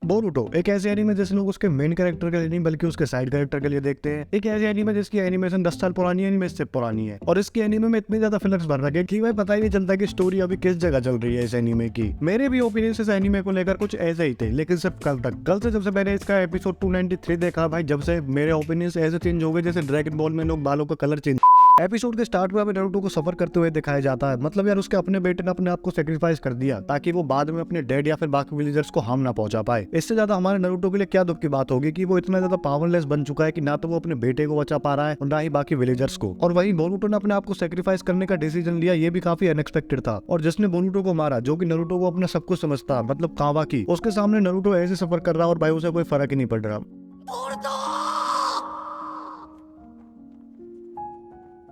Boruto एक ऐसे anime जिसे लोग उसके मेन कैरेक्टर के लिए नहीं बल्कि उसके साइड कैरेक्टर के लिए देखते हैं। एक ऐसे एनीमे जिसकी एनिमेशन 10 साल पुरानी एनीमे से पुरानी है और इसके एनीमे में इतनी ज्यादा फिलर्स भर रखे कि भाई पता ही नहीं चलता कि स्टोरी अभी किस जगह चल रही है इस एनीमे की। मेरे भी ओपिनियन इस एनीमे को लेकर कुछ ऐसे ही थे, लेकिन सिर्फ कल से जब से मैंने इसका एपिसोड 293 देखा भाई, जब से मेरे ओपिनियन ऐसे चेंज हो गए जैसे ड्रैगन बॉल में लोग बालों का कलर चेंज। एपिसोड के स्टार्ट में हमें नारुतो को सफर करते हुए दिखाया जाता है। मतलब यार उसके अपने बेटे ने अपने आप को सेक्रीफाइस कर दिया ताकि वो बाद में अपने डैड या फिर बाकी विलेजर्स को हार्म ना पहुंचा पाए। इससे ज्यादा हमारे नारुतो के लिए क्या दुख की बात होगी कि वो इतना ज्यादा पावरलेस बन चुका है कि ना तो वो अपने बेटे को बचा पा रहा है और ना ही बाकी विलेजर्स को। और वहीं बोरुटो ने अपने आप को सेक्रीफाइस करने का डिसीजन लिया, ये भी काफी अनएक्सपेक्टेड था। और जिसने बोरुटो को मारा, जो कि नारुतो को अपना सब कुछ समझता, मतलब कावाकी, उसके सामने नारुतो ऐसे सफर कर रहा और भाई उसे कोई फर्क ही नहीं पड़ रहा।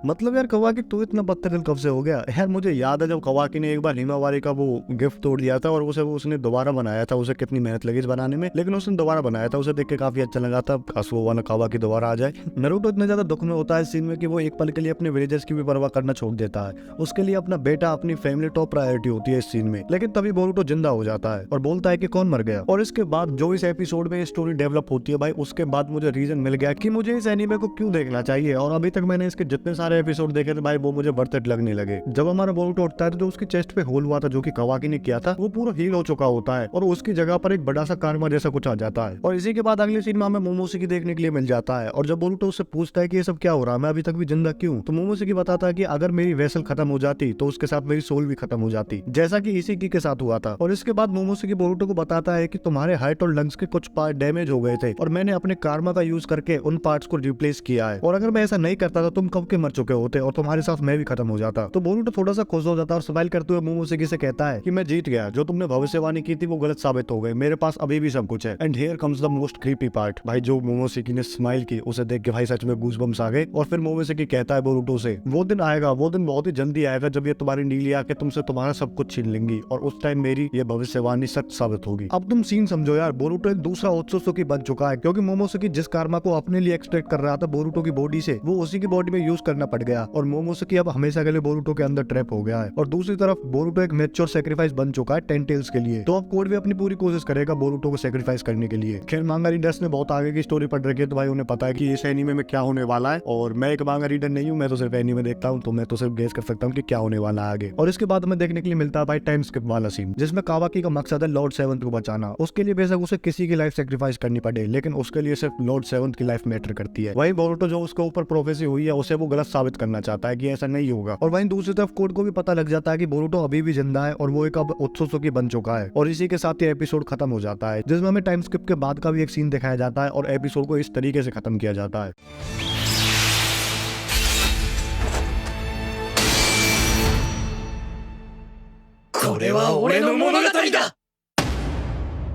मतलब यार कवाकी तू इतना बदतमीज कब से हो गया यार। मुझे याद है जब कवाकी ने एक बार हिमावारी का वो गिफ्ट तोड़ दिया था और उसने दोबारा बनाया था। उसे कितनी मेहनत लगी इस बनाने में, लेकिन उसने दोबारा बनाया था। उसे देख के काफी अच्छा लगा था, काश वो वाला कवाकी दोबारा आ जाए। नारुतो इतना ज्यादा दुख में होता है इस सीन में कि वो एक पल के लिए अपने विलेजर्स की भी परवाह करना छोड़ देता है। उसके लिए अपना बेटा, अपनी फैमिली टॉप प्रायोरिटी होती है इस सीन में। लेकिन तभी बोरुटो जिंदा हो जाता है और बोलता है कि कौन मर गया। और इसके बाद जो इस एपिसोड में स्टोरी डेवलप होती है भाई, उसके बाद मुझे रीजन मिल गया कि मुझे इस एनीमे को क्यों देखना चाहिए। और अभी तक मैंने इसके जितने सारे एपिसोड देखे थे भाई, वो मुझे वर्थ इट लगने लगे। जब हमारा बोरुटो उठता है तो जो उसकी चेस्ट पे होल हुआ था जो कि कवाकी ने किया था, वो पूरा हील हो चुका होता है और उसकी जगह पर एक बड़ा सा कारमा जैसा कुछ आ जाता है। और इसी के बाद अगले सीन में हमें मोमोसेकी देखने के लिए मिल जाता है। और जब बोरुटो उससे पूछता है कि ये सब क्या हो रहा है, मैं अभी तक भी जिंदा क्यों, तो मोमोसेकी बताता है कि अगर मेरी वेसल खत्म हो जाती तो उसके साथ मेरी सोल भी खत्म हो जाती, जैसा कि इसी के साथ हुआ था। और इसके बाद मोमोसेकी बोरुटो को बताता है कि तुम्हारे हार्ट और लंग्स के कुछ पार्ट डैमेज हो गए थे और मैंने अपने कारमा का यूज करके उन पार्ट्स को रिप्लेस किया है। और अगर मैं ऐसा नहीं करता तो तुम कब के मर चुके होते और तुम्हारे साथ मैं भी खत्म हो जाता। तो बोरुटो थोड़ा सा खुश हो जाता है और स्माइल करते हुए मोमोसेकी से कहता है कि मैं जीत गया, जो तुमने भविष्यवाणी की थी वो गलत साबित हो गई, मेरे पास अभी भी सब कुछ है। And here comes the most creepy part. भाई जो मोमोसेकी ने स्माइल की उसे देख के भाई सच में गूज़बम्स आ गए। और फिर मोमोसेकी कहता है बोरुटो से, वो दिन आएगा, वो दिन बहुत ही जल्दी आएगा जब ये तुम्हारी नीली आके तुमसे तुम्हारा सब कुछ छीन लेंगी और उस टाइम मेरी ये भविष्यवाणी सच साबित होगी। अब तुम सीन समझो यार, बोरुटो एक दूसरा ओत्सुत्सुकी बन चुका है क्योंकि मोमोसेकी जिस कारमा को अपने लिए एक्सट्रैक्ट कर रहा था बोरुटो की बॉडी से, वो उसी की बॉडी में यूज करना पड़ गया और मोमोसेकी अब हमेशा के लिए बोरुटो के अंदर ट्रैप हो गया है। और दूसरी तरफ बोरुटो एक मैच्योर सैक्रिफाइस बन चुका है टेंटेल्स के लिए। तो अब कोड भी अपनी पूरी कोशिश करेगा बोरुटो को सैक्रिफाइस करने के लिए। खैर मांगा रीडर्स ने बहुत आगे की स्टोरी पढ़ रखी है तो भाई उन्हें पता है कि इस एनीमे में क्या होने वाला है। और मैं एक मांगा रीडर नहीं हूँ, मैं तो सिर्फ एनीमे देखता हूँ, तो मैं तो सिर्फ गेस कर सकता हूँ कि क्या होने वाला है आगे। और इसके बाद हमें देखने के लिए मिलता है भाई टाइम स्किप वाला सीन, जिसमें कावाकी का मकसद है लॉर्ड सेवंथ को बचाना। उसके लिए बेशक उसे किसी की लाइफ सैक्रिफाइस करनी पड़े, लेकिन उसके लिए सिर्फ लॉर्ड सेवंथ की लाइफ मैटर करती है। वही बोरुटो जो उसके ऊपर प्रोफेसी हुई है उसे वो गलत साबित करना चाहता है कि ऐसा नहीं होगा। और वहीं दूसरी तरफ कोड को भी पता लग जाता है कि बोरुटो अभी भी जिंदा है और वो एक अब ओत्सुत्सुकी बन चुका है। और इसी के साथ ये एपिसोड खत्म हो जाता है, जिसमें हमें टाइम स्किप के बाद का भी एक सीन दिखाया जाता है और एपिसोड को इस तरीके से खत्म किया जाता है।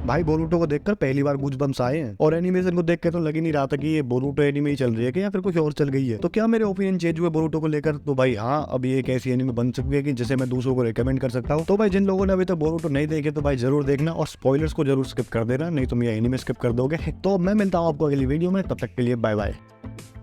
भाई बोरुटो को देखकर पहली बार गूज़बम्स आए हैं और एनिमेशन को देख के तो लग ही नहीं रहा था कि ये बोरुटो एनीमे ही चल रही है कि या फिर कुछ और चल गई है। तो क्या मेरे ओपिनियन चेंज हुए बोरुटो को लेकर? तो भाई हाँ, अभी एक ऐसी एनीमे बन चुकी है कि जिसे मैं दूसरों को रिकमेंड कर सकता हूँ। तो भाई जिन लोगों ने अभी तक बोरुटो नहीं देखे तो भाई जरूर देखना और स्पॉयलर्स को जरूर स्किप कर देना, नहीं तुम ये एनीमे स्किप कर दोगे। तो मैं मिलता हूँ आपको अगली वीडियो में, तब तक के लिए बाय बाय।